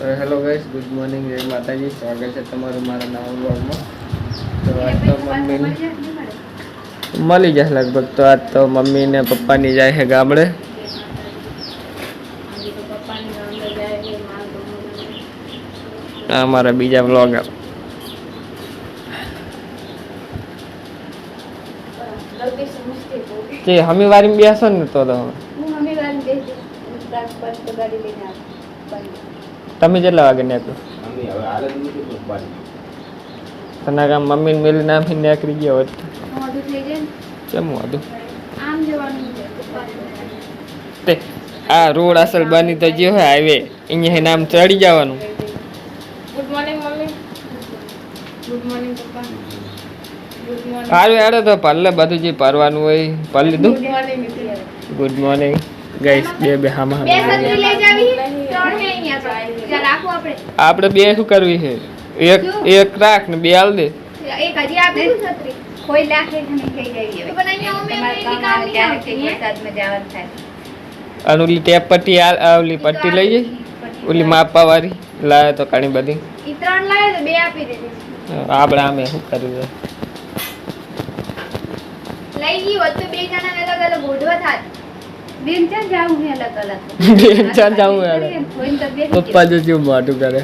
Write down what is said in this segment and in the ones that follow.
તો hello guys, good morning, જય માતાજી. સ્વાગત છે તમારું મારા નવા બ્લોગમાં. તો આજ તો મમ્મીને મળી જશે લગભગ. તો આજ તો મમ્મી ને પપ્પાની જાય છે ગામડે. આ મારા બીજા બ્લોગર કે હમી વારી બેસો ને તો તમે કેટલા વાગે નીકળો? તને કામ મમ્મી ને મેલી નાખી નીકળી ગયો હોત કેમ હતું તે આ રોડ અસલ બની તો જે હોય હાઈવે અહીંયા નામ ચડી જવાનું. Good morning mummy. Good morning papa. Good morning. સારું યાર, તો પલ્લે બધું જે પરવાનું હોય પર લીધું. Good morning guys. બે હામાં આપણે બે શું કરવી છે? એક રાખ ને બે હાલ દે. એક હજી આપે છત્રી કોઈ લાખે નહીં થઈ જાય હવે પણ અહીંયા અમે કામ ક્યારે કે વરસાદમાં જવાનું થાય. અને ઓલી ટેપ પટ્ટી ઓલી પટ્ટી લઈ જઈ ઓલી માપવા વાળી લાવે તો ઘણી બધી. ઈ ત્રણ લાવે તો બે આપી દેજે. આપણે આમે શું કરવું છે? લઈ ગઈ હોત તો બે જણા અલગ અલગ ગોઠવા થાત. બેન ચાલ જાવું હે અલગ અલગ. બેન ચાલ જાવું હે. પપ્પા જો શું મોટું કરે.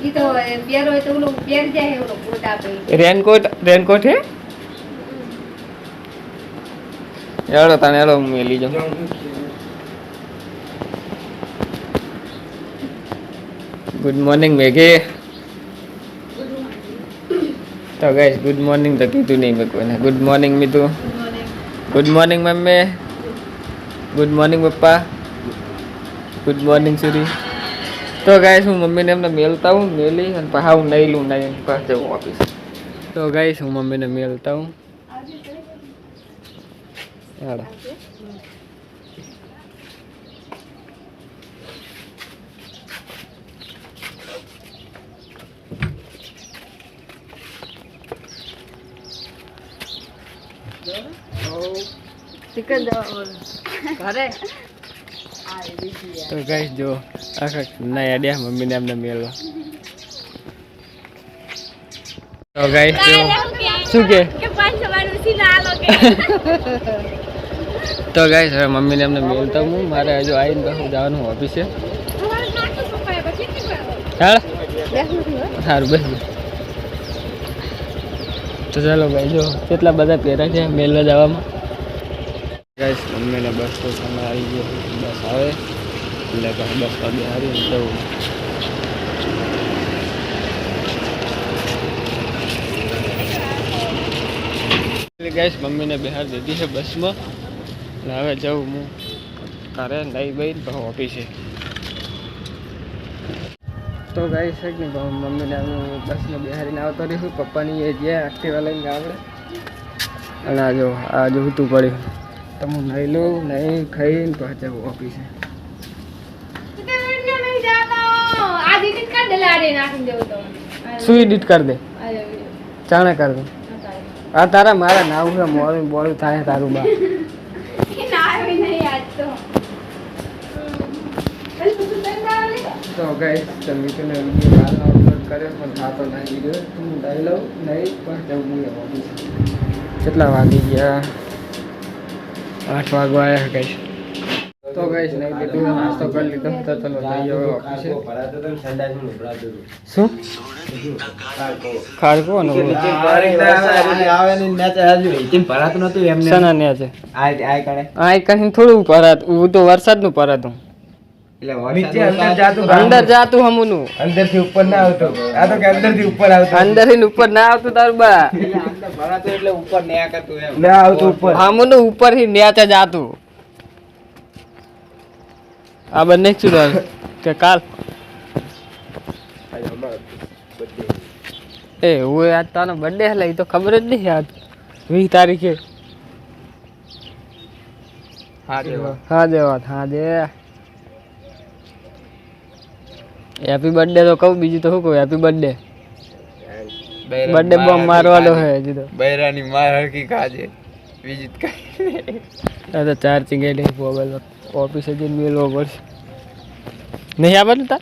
ઈ તો પેર હોય તો ઓલું પેર જાય ઓલો કોટ આપે. રેનકોટ હે યાર. તને એલો મેલી જાઉં. ગુડ મોર્નિંગ મેઘે. તો ગાઈસ ગુડ મોર્નિંગ તો કીધું નહીં મેં કોઈને. Good morning Mitu. Good morning mummy. Good morning papa. Good morning Suri. તો ગાઈસ હું મમ્મીને એમને મેલતા હું મેલી અને પાછા હું નહીં લઉં નહીં પાછા જવું ઓફિસ. તો ગાઈસ હું મમ્મીને મેલતા હું. તો ગાઈસ જો આખા ના આડ્યા મમ્મીને એમને મેલવા. તો ગાઈસ જો શું કે તો ગાઈસ હવે મમ્મીને એમને મેલતા હું. મારે હજુ આવીને પાછું જવાનું ઓફિસે. સારું બસ. તો ચાલો ગાઈસ જો કેટલા બધા પહેરા છે મેલવા જવામાં. ગાઈસ મમ્મીને બસ તો સમય આવી ગયો. બસ આવે એટલે બસ વાગે હારી જવું. ગાઈસ મમ્મીને બહાર દીધી છે બસમાં. એટલે હવે જાઉં હું ઘરે નહીં બઈ પછી ઓફિસે. તો ગાઈસ છે ને મમ્મીને અમે બસમાં બિહારીને આવતો રહીશું. પપ્પાની એ જ્યાં એક્ટિવા લઈને આવડે. અને આ જો તું પડ્યું તો હું નહીં લઉં નહીં ખાઈને પછી જાઉં ઓફિસે. શું એડિટ કરી દે? ચાણે કરી દે. આ તારા મારા નાવું છે મોડું બોળું થાય તારું બા. તો ગાઈસ તમે તો વિડીયો અપલોડ કર્યો પણ થતો નહીં વિડીયો. હું લઈ લઉં નહીં પણ જવું ઓફિસ. કેટલા વાગી ગયા? 8 વાગવા આવ્યા ગાઈસ. તો ગાઈસ નહીં લીધું નાસ્તો કરી લીધો તો ચલો જઈએ ઓફિસે. શું ખાડકો ને થોડું ભરાતું તો વરસાદનું ભરાતું અંદર જાતું હમુનું અંદર થી ઉપર ના આવતું. આ તો કે અંદર થી ઉપર આવતું. અંદર થી ઉપર ના આવતું તારું બા. એટલે ઉપર ન્યા કરતું એમ ના આવતું ઉપર હમુનું ઉપર થી ન્યા જાતું. આ બંને શું કે કાલ એ હું આજ તારો બર્થડે હલે એ તો ખબર જ નહીં. આજ 20 તારીખે. હા દે હેપી બર્થડે તો કહું, બીજું તો શું કહું? Happy birthday. બર્થડે બોમ્બ મારવાનો હે હજી તો. બૈરાની માર હરકી ખાજે બીજું કઈ. આ તો ચાર્જિંગ એ નહીં મોબાઈલ. ઓફિસે જઈને મેળવો પડશે. નહીં આવવાનું તા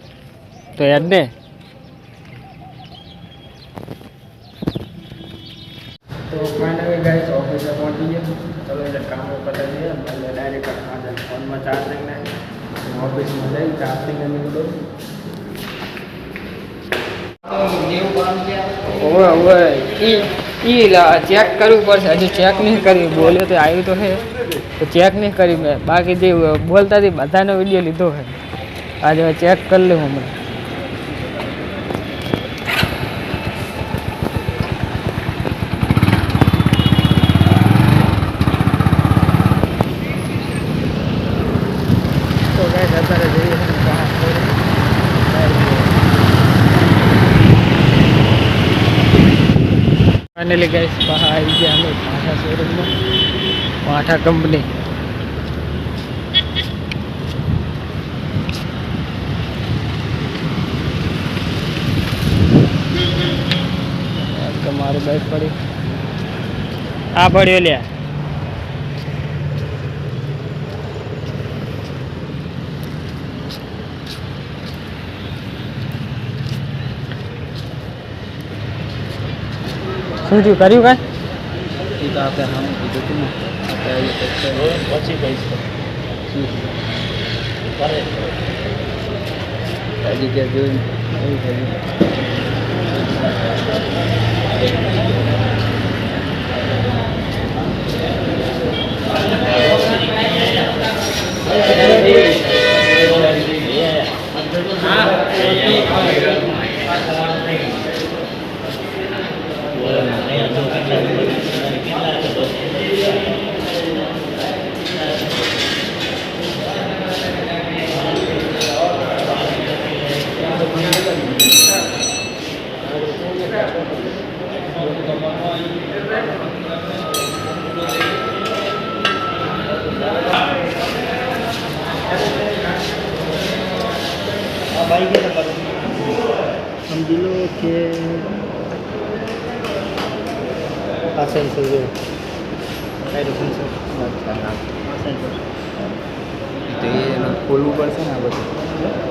તો યાદ ને. તો ફાઇનલી ગાઈસ ઓફિસે પહોંચી ગયા. ચલો એટલે કામ પતાવી દઈએ એટલે ડાયરેક્ટ ફોનમાં ચાર્જિંગ નાખી ઓફિસમાં જઈ ચાર્જિંગ અને બધું. ઓવે ચેક કરવું પડશે. હજી ચેક નહીં કર્યું. બોલ્યો તો આવ્યું તો હે તો ચેક નહીં કરી મેં. બાકી જે બોલતા હતી બધાનો વિડીયો લીધો છે. આજે ચેક કરી લઉં હમણાં. તો ગાઈસ અત્યારે જોઈએ ફાઇનલી ગાઈસ બહાર આવી ગયા અમે પાઠા શોરૂમમાં. પાઠા કંપની. મારું બાઈક પડ્યું. આ પડ્યો લ્યા. શું થયું? કર્યું કાંઈ? એ તો આપણે સામે કીધું હતું ને પછી કહીશ હજી ક્યાં જોયું એવું થયું. સમજી લો કે આ સેન્સર જો કાંઈ સેન્સર તો એને ખોલવું પડશે ને આ બધું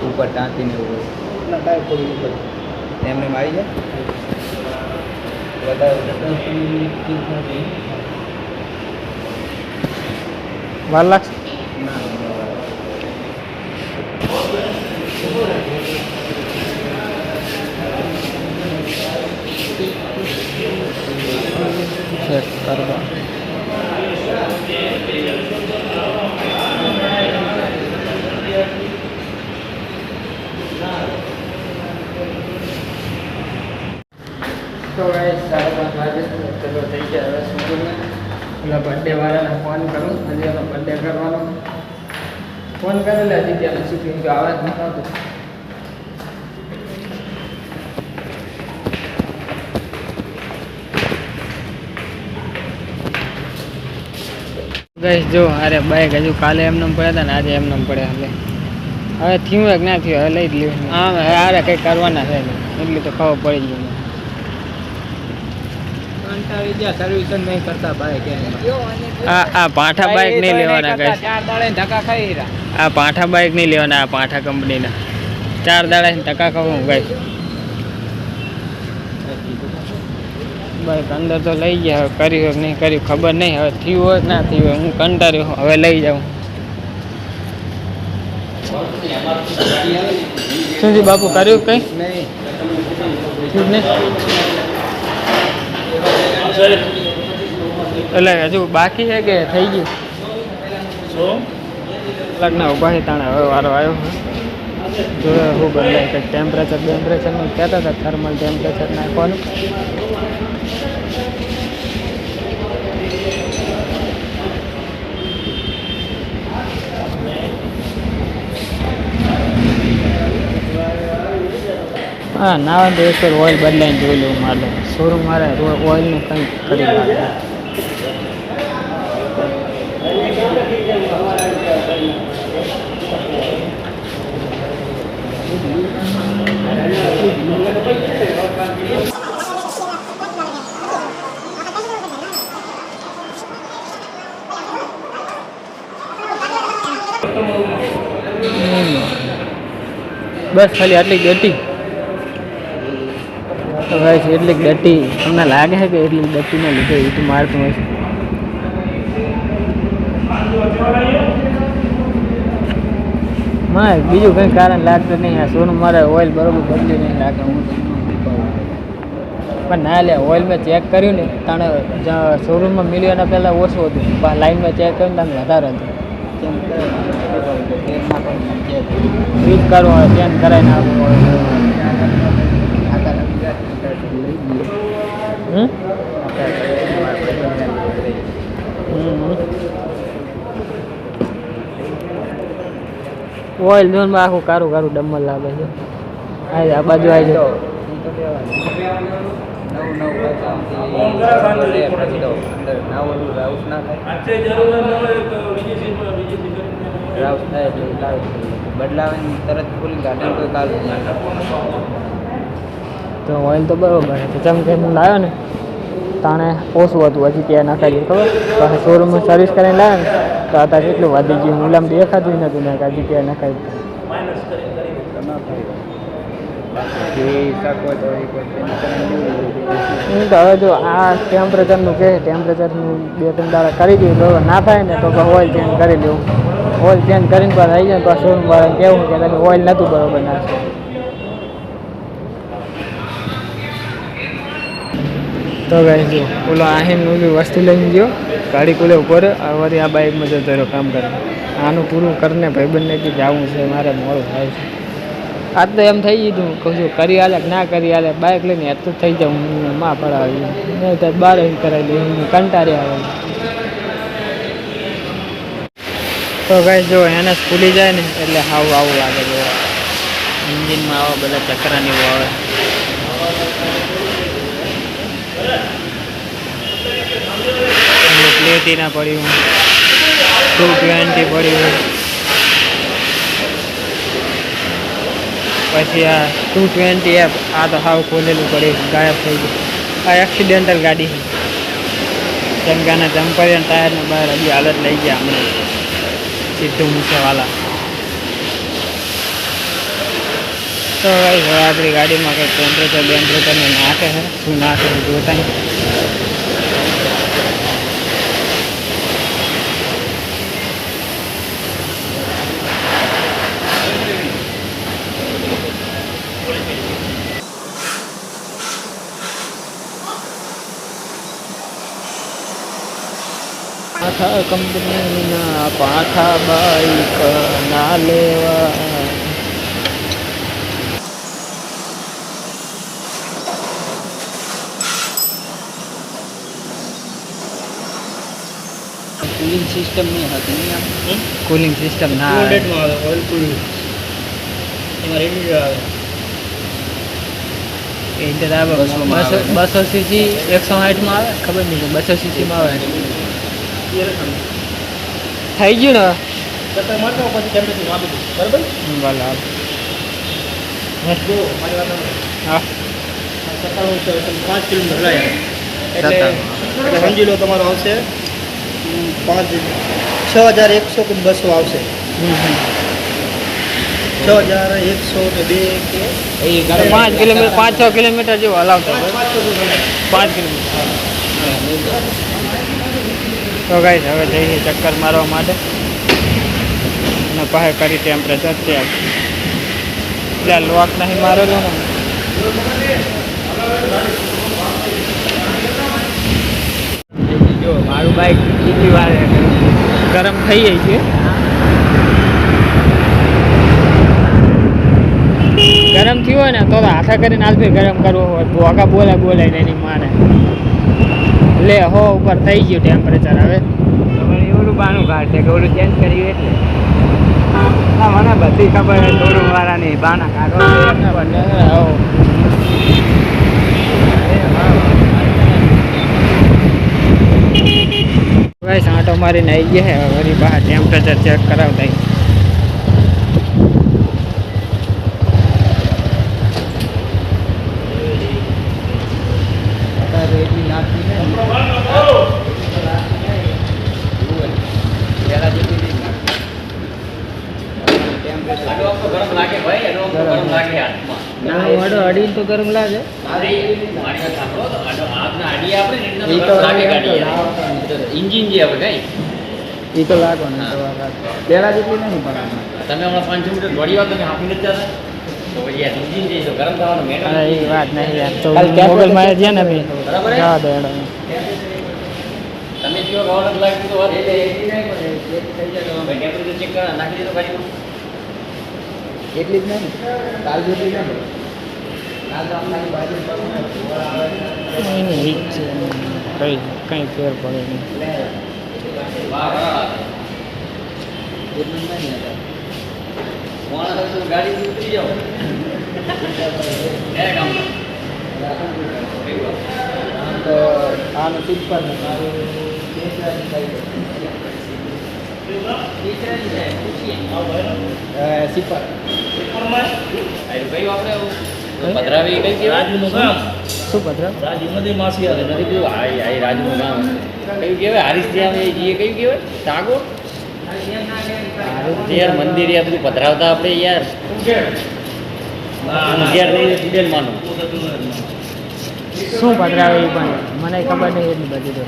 ઉપર ટાંકીને એવું ના કાંઈ ખોલવું પડશે એમને મારી જાય વાર લાગશે. ચેક કરવા તો ગાઈસ 5:30 વાગે ચલો થઈ ગયા. હવે સ્કૂલમાં પેલા બર્થડે વાળાને ફોન કરું. હજી એનો બર્થડે કરવાનો ફોન કરેલા હજી ત્યાં નથી કેમ કે આવાજ નથી આવતો. ગાઈસ જો અરે બાઈક હજુ કાલે એમને પડ્યા હતા ને આજે એમને પડ્યા. હવે થયું કે ના થયું હવે લઈ જ લ્યું. હા અરે કંઈક કરવાના છે એટલી તો ખબર પડી ગઈ. સર્વિસ નહીં કરતા બાઈક આ પાઠા બાઈક નહીં લેવાના ગાઈસ. 4 દાડે ધક્કા ખાઈ રહ્યા. આ પાઠા બાઈક નહીં લેવાના. આ પાઠા કંપનીના 4 દાડા ધક્કા ખાવું ગાઈસ. બાઈક અંદર તો લઈ ગયા. હવે કર્યું હોય નહીં કર્યું ખબર નહીં. હવે થયું હોય ના થયું હોય હું કંટાળ્યો. હવે લઈ જાઉં. શું છે બાપુ કર્યું કંઈ નહીં થયું નહીં? એટલે હજુ બાકી છે કે થઈ ગયું? લગ્ન ઉભા છે તાણે હવે વારો આવ્યો. જો શું બદલાય કંઈક ટેમ્પરેચરનું કહેતા હતા. થર્મલ ટેમ્પરેચર નાખવાનું. હા નાવા તો એક ઓઇલ બદલાઈને જોઈ લઉં. મારે શોરૂમ મારે ઓઇલનું કંઈક કરી નાખે. બસ ખાલી આટલી ડટી તો ગાઈસ એટલી ડટી તમને લાગે છે કે એટલી ડટીને લીધે એ તો મારતું હશે મારે બીજું કંઈ કારણ લાગતું નહીં આ સોનું મારે ઓઇલ બરોબર બદલ્યું નહીં લાગે હું પણ ના લે ઓઇલ મેં ચેક કર્યું ને તાણે શોરૂમમાં મળ્યું એના પહેલાં ઓછું હતું લાઈનમાં ચેક કર્યું ને વધારે હતું યુઝ કરવો હોય ચેન્જ કરાવી નાખવું હોય ઓઇલ ઝોનમાં આખું કારું કારું ડમલ લાગે છે આ બાજુ આવી જાઓ બદલાવે તરત ખુલી ગાર્ડન કોઈ કાલ તો ઓઇલ તો બરોબર છે ચમકે લાવ્યો ને તાણે ઓછું હતું હજી ત્યાં નાખાઈ ખબર પછી શોરૂમમાં સર્વિસ કરીને લાવ્યો ને તો અત્યારે કેટલું વધી ગયું મુલામ દેખાતું નતું ને હજી ત્યાં નખાઈ તો હવે જો આ ટેમ્પરેચરનું કહે ટેમ્પરેચરનું 2-3 દાડા કરી દઉં તો ના થાય ને તો ઓઇલ ચેન્જ કરી લઉં ઓઇલ ચેન્જ કરીને પાછા આવી જાય તો શોરૂમ વાળાને કહેવું કે તમે ઓઇલ નહોતું બરોબર નાખશે તો ગાઈ જો ઓલો આહીન ઓલી વસ્તુ લઈને ગયો ગાડી કુલે ઉપર વળી આ બાઇકમાં જતો રહ્યો કામ કરે આનું પૂરું કરીને ભાઈબંધને કે જવું છે મારે મોડું થાય છે આજ તો એમ થઈ ગયું કહું છું કરી હાલે કે ના કરી હાલે બાઇક લઈને યાદ તો થઈ જાઉં હું માં પડાવી નહીં તો બાર કરાવી લઈ હું કંટાળી આવે તો ગાઈ જો એને ખુલી જાય ને એટલે આવું આવું લાગે જો એન્જિનમાં આવા બધા ચક્રાની આવે પ્લેટીના પડ્યું 220 પડ્યું પછી આ 220F આ તો હાવ ખોલેલું પડ્યું ગાયબ થઈ ગયું આ એક્સિડેન્ટલ ગાડી છે ચમકાના જમ્પર ટાયરને બહાર હજી હાલત લઈ ગયા હમણાં સીધું મૂછેવાલા તો ભાઈ હવે આપણી ગાડીમાં કંઈક ટેમ્પરેચરને નાખે છે શું નાખે જોતા પાઠા કંપનીના પાઠા બાઈક ના લેવા કુલિંગ સિસ્ટમ નહીં હતી કુલિંગ સિસ્ટમ ના આવે ઓઇલ કુલિંગ એમાં રેડી આવે ઇન્ટર આવે 200 સીસી 160 માં આવે ખબર નહીં 200 સીસી માં આવે થઈ ગયું ને પછી ટેમ્પરેચર આપી દઉં બરાબર ભલે હા 5 કિલોમીટર લાગે એટલે સમજી લો તમારો આવશે 6100 કે 200 આવશે 6100 કે 2 5 કિલોમીટર 5-6 કિલોમીટર જેવું હલાવતો 5 કિલોમીટર તો ગાઈસ હવે જઈએ ચક્કર મારવા માટે અને પાસે કરી ટેમ્પરેચર ચેક એટલે લોક નહીં મારેલો ને જો મારું બાઇક કેટલી વાર ગરમ થઈ જાય છે ગરમ થયું હોય ને તો હાથા કરીને આલફી ગરમ કરવો હોય તો આગા બોલાય ને એની માને લે હો ઉપર થઈ ગયું ટેમ્પરેચર હવે એવડું બાનું કાઢ છે કે ઓલું ચેન્જ કર્યું એટલે હા મને બધી ખબર છે શોરૂમ વાળાની બાના કાઢો ભાઈ સાંટો મારીને આવી ગયા છે વળી બહાર ટેમ્પરેચર ચેક કરાવતા ગરમ લાગે ભાઈ, આડો આમ તો ગરમ લાગે હાથમાં. ના વાડો અડી તો ગરમ લાગે. મારી વાત સાંભળો તો, હાથના અડી આપણે ને એટલે ઈ તો તો ગરમ લાગે ગાડી. લાગે. ઇન્જિન જે હવે કઈ એ તો લાગવાનું પેલા જેટલી નહીં પણ તમે હમણાં 500 મીટર દોડી આવો તમે હાફી નથી જતા તો પછી યાર ઇન્જિન જે તો ગરમ થવાનું મેટર. એ વાત નહીં યાર તો મોબાઈલમાં ગયા ને અમે બરાબર જવા દે એડો. તમે જો ગવર્નર લાગતું તો વાત એટલે એટલી નહીં પણ એક થઈ જાય તો ભાઈ ટેમ્પરેચર ચેક કરા નાખી દીધો ગાડીમાં. એટલી જ નહીં કાલ જેટલી નહીં કાલ તો આપણી બાજુ એની રીત છે કઈ કઈ ફેર પડે નહીં. વાહ વાહ એટલું નહીં હતા મોણા તો ગાડી ઉતરી જાઓ એ કામ આમ તો આનું સિમ્પલ ને મારું સિમ્પલ પધરાવી કઈ કેવાય શું પત્ર રાજુનું માસી આવે નથી કીધું આ રાજુનું ગામ કયું કહેવાય હારીસ ત્યાં એ કયું કહેવાય ટાગો યાર મંદિર યાર બધું પધરાવતા આપણે યાર ઘેર નહીં સ્ટુડન્ટ માનું શું પધરાવે એ પણ મને ખબર નહીં એટલી બધી તો.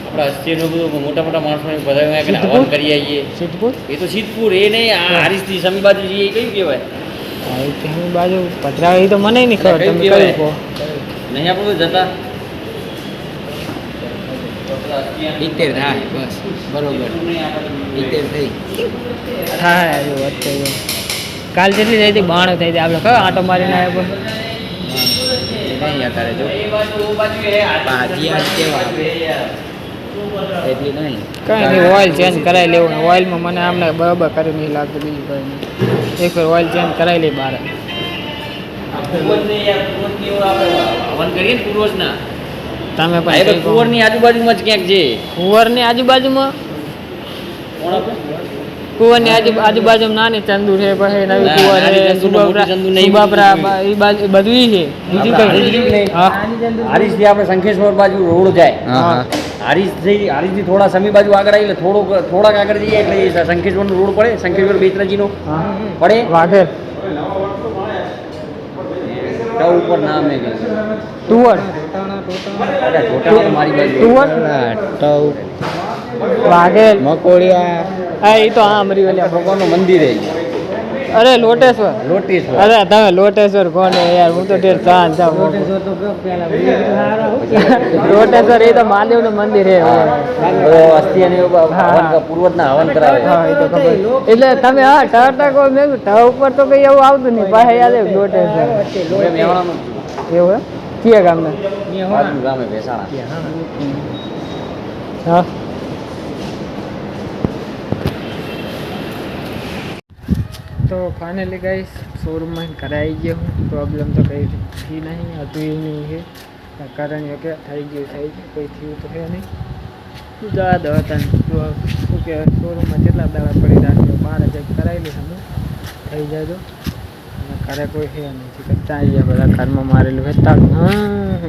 આપણા હસ્તીનું બધું મોટા મોટા માણસોને પધરાવી કે હવન કરી આવીએ. સિદ્ધપુર એ તો સિદ્ધપુર એ નહીં આ હારીસથી સમી બાજુ જઈએ એ કયું કહેવાય હા એ તેની બાજુ પધરાવે એ તો મને નહીં ખબર. કયું તમે કહેવાય? કયું કહો. નહીં આપણે જતા 70 થાય બસ બરોબર 70 થઈ હા એવું વાત થઈ ગઈ. કાલ જેટલી થઈ હતી 92 થઈ હતી આપણે કયો આટો મારીને આવ્યો પણ નહીં અત્યારે જો એ બાજુ ઓ બાજુ એ ભાજી આજ કેવા એટલી નહીં કઈ નહીં ઓઇલ ચેન્જ કરાવી લેવું. ઓઇલમાં મને આમને બરાબર કરી નહીં લાગતું બીજું કંઈ નહીં. એક વાર ઓઇલ ચેન્જ કરાવી લઈ બહાર. પૂર્વજને યાર પૂર્વજની ઓર આપણે હવન કરીએ ને પૂર્વજના તમે આ પણ તો કુંવરની આજુબાજુમાં જ ક્યાંક છે કુંવરની આજુબાજુમાં કોણ આપણે? કુંવરની આજુબાજુમાં નાની ચંદુ છે પછી નવી ના, કુંવર નાની છે ચંદુ ને મોટી ચંદુ નહીં. સુબાપરા એ બાજુ બધું ઈ છે બીજું કઈ હા હારીસથી આપણે શંખેશ્વર બાજુ રોડ જાય હા હા હારીસથી થોડા સમી બાજુ આગળ આવી એટલે થોડાક આગળ જઈએ એટલે શંખેશ્વરનો રોડ પડે શંખેશ્વર બેચરાજીનો હા પડે વાઘેર ટ ઉપર નામ હે કે ટુવર અરે ઢોટાણા તો મારી બાજુ ટુવર વાઘેર મકોડિયા હા એ તો હા મરી ઓલી ભગવાનનું મંદિર હે અરે લોટેશ્વર લોટેશ્વર અરે તમે લોટેશ્વર કોને યાર હું તો ઢેર ચાંદ જાઉં લોટેશ્વર એ તો મહાદેવનું મંદિર છે અસ્થિ અને પૂર્વજના હવન કરાવે હા એ તો ખબર એટલે તમે હા ટ કહો મેં કીધું ટ ઉપર તો કઈ એવું આવતું નહીં પાસે યાદ આવ્યું લોટેશ્વર હું મેવાણાનો એવું હે કયા ગામના આજનું ગામ હે ભેસાણા હા તો ફાઇનલી ગાઈસ શોરૂમમાં ઘરે આવી ગયો હું. પ્રોબ્લેમ તો કંઈ થઈ નહીં હતું એ નહીં છે કારણ કે થઈ ગયું કોઈ થયું તો છે નહીં જવા દો હતા શું કે શોરૂમમાં કેટલા દાડા પડી રાખ્યો 12,000 કરાવી લઈશ અમે થઈ જાય તો અને ઘરે કોઈ છે નહીં કરતા આવી ગયા બધા ઘરમાં મારેલું છે તાળું હા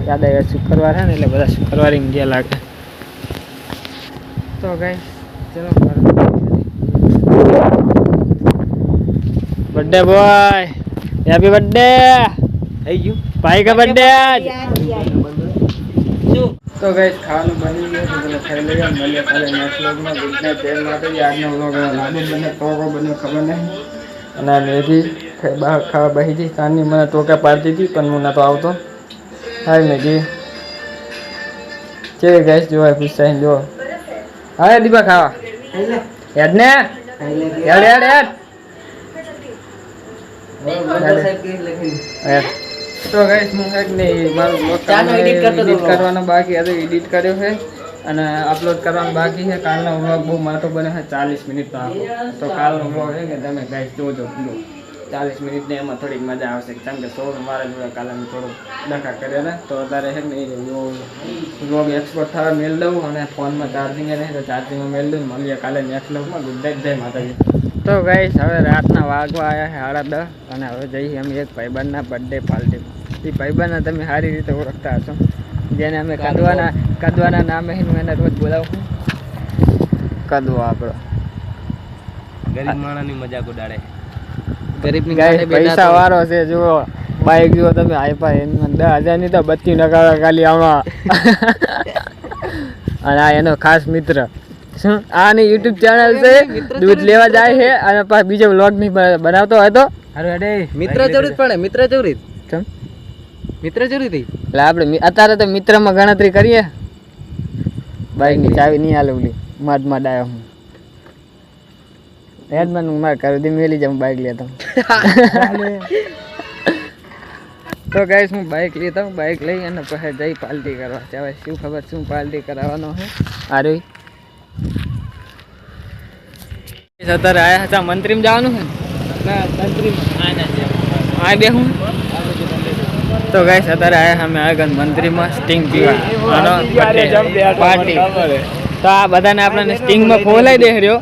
યાદ આવ્યા શુક્રવાર છે ને એટલે બધા શુક્રવારે ગયા લાગે તો ગાઈસ ચલો बर्थडे बॉय हैप्पी बर्थडे થઈ ગયું भाई का बर्थडे आज તો ગાઈસ ખાવાનું બની ગયું છે એટલે ખાઈ લઈએ મળીએ કાલે નેક્સ્ટ વ્લોગમાં ગુડ નાઇટ જય માતાજી. આજનો વ્લોગ લાડુ બને ટોકો બને ખબર નહીં અને આ મેગી બહાર ખાવા બહી હતી સાંજની મને ટોકા પાડતી હતી પણ હું નહોતો આવતો. હાય મેગી કેવી ગાઈસ જોવા પૂછતા જો હા દીપા ખાવા હેડ ને હેડ હેડ હેડ તો ગાઈસ હું એક ને મારું બ્લોગ એડિટ કરવાનો બાકી હતો એડિટ કર્યો છે અને અપલોડ કરવાનું બાકી છે. કાલનો વ્લોગ બહુ મોટો બને છે 40 મિનિટનો આખો. તો કાલનો વ્લોગ છે કે તમે ગાઈસ જોજો 40 મિનિટને એમાં થોડીક મજા આવશે કેમ કે સોળ મારા જોડે કાલે મેં થોડુંક ડખા કર્યા ને તો અત્યારે છે ને એ વ્લોગ એક્સપોર્ટ થવા મેળ દઉં અને ફોનમાં ચાર્જિંગ નહીં તો ચાર્જિંગમાં મેળ દઉં. મળીએ કાલે નેક્સ્ટ વ્લોગમાં. ગુડ નાઇટ જય માતાજી. તો ગાઈસ હવે રાતના વાગવા આવ્યા છે 10:30 અને હવે જઈએ અમે એક ભાઈબંધના બર્થડે પાર્ટી. એ ભાઈબંધના તમે સારી રીતે ઓળખતા હશો જેને અમે કદવાના નામે એને રોજ બોલાવું કદવો આપણો ગરીબ માણસની મજાક ઉડાડે. ગરીબની ગાઈસ ગાડે બેઠા પૈસા તો. વાળો છે જુઓ બાઈક જુઓ તમે આઈપા એમાં 10,000 ની તો 32 નગાડા ખાલી આમાં અને આ એનો ખાસ મિત્ર શું આની યુટ્યુબ ચેનલ છે દૂધ લેવા જાય છે અને પાછો બીજો વ્લોગ નહીં બનાવતો હોય તો હારું હેડે. મિત્ર જરૂર પડે મિત્ર જરૂરી કેમ? મિત્ર જરૂરી થઈ એટલે આપણે અત્યારે તો મિત્રમાં ગણતરી કરીએ બાઈકની ચાવી નહીં હાલે ઓલી માડ આવ્યો હું હેડમાં હું મારે કરી દી મેલી જાઉં બાઈક લેતો તો ગાઈસ હું બાઈક લેતા હું બાઈક લઈ અને પછી જઈ પાર્ટી કરવા ચાવે શું ખબર શું પાર્ટી કરાવવાનો છે આરે અત્યારે આયા હતા મંત્રીમાં જવાનું છે ના તંત્રી આ બે હું તો ગાઈસ અત્યારે આયા અમે આગળ મંત્રીમાં સ્ટિંગ પીવા આનો પાર્ટી તો આ બધાને આપણને સ્ટિંગમાં ફોલાઈ દે રહ્યો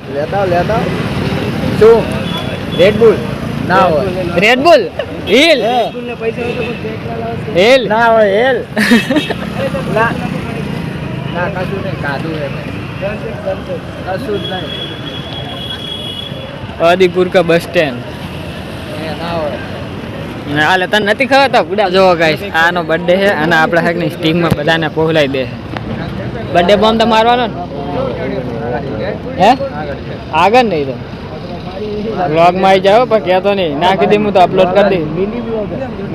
લેતા શું રેડબુલ ના હોય. રેડબુલ હિલ હિલ ના હોય હેલ. ના ના કશું નહીં કાધું હે કશું જ નહીં. આદિપુર કા બસ સ્ટેન્ડ એ ના હોય. હાલે તને નથી ખબર તો ગુડા જો ગાઈસ આનો બર્થડે છે અને આપણે હેક ની સ્ટિંગમાં બધાને પહોલાઈ દે બર્થડે બોમ્બ તો મારવાનો ને હે આગળ નહીં તો વ્લોગ માં આવી જાવ પણ કહેતો નહીં નાખી દે હું તો અપલોડ કરી દઈ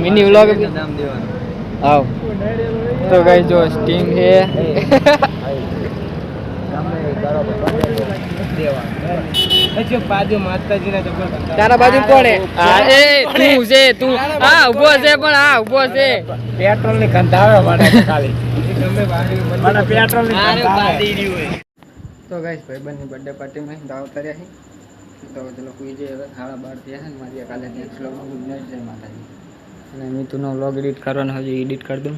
મિની વ્લોગ નામ દેવાનું. આવ તો ગાઈસ જો સ્ટિંગ છે તારા બાજુ કોણ હે આ એ તું છે તું આ ઊભો છે પણ આ ઊભો છે પેટ્રોલ ની ગંધ આવે મને ખાલી મને પેટ્રોલ ની ગંધ આવે. તો ગાઈસ ભાઈબંધની બર્થડે પાર્ટીમાં દાવ કર્યા છે તો ચલો કોઈ જે હવે 12:30 થયા છે ને મારી કાલે નેક્સ્ટ વ્લોગમાં ગુડ નાઇટ જય માતાજી અને મિતુનો વ્લોગ એડિટ કરવાનો હજી એડિટ કરી દઉં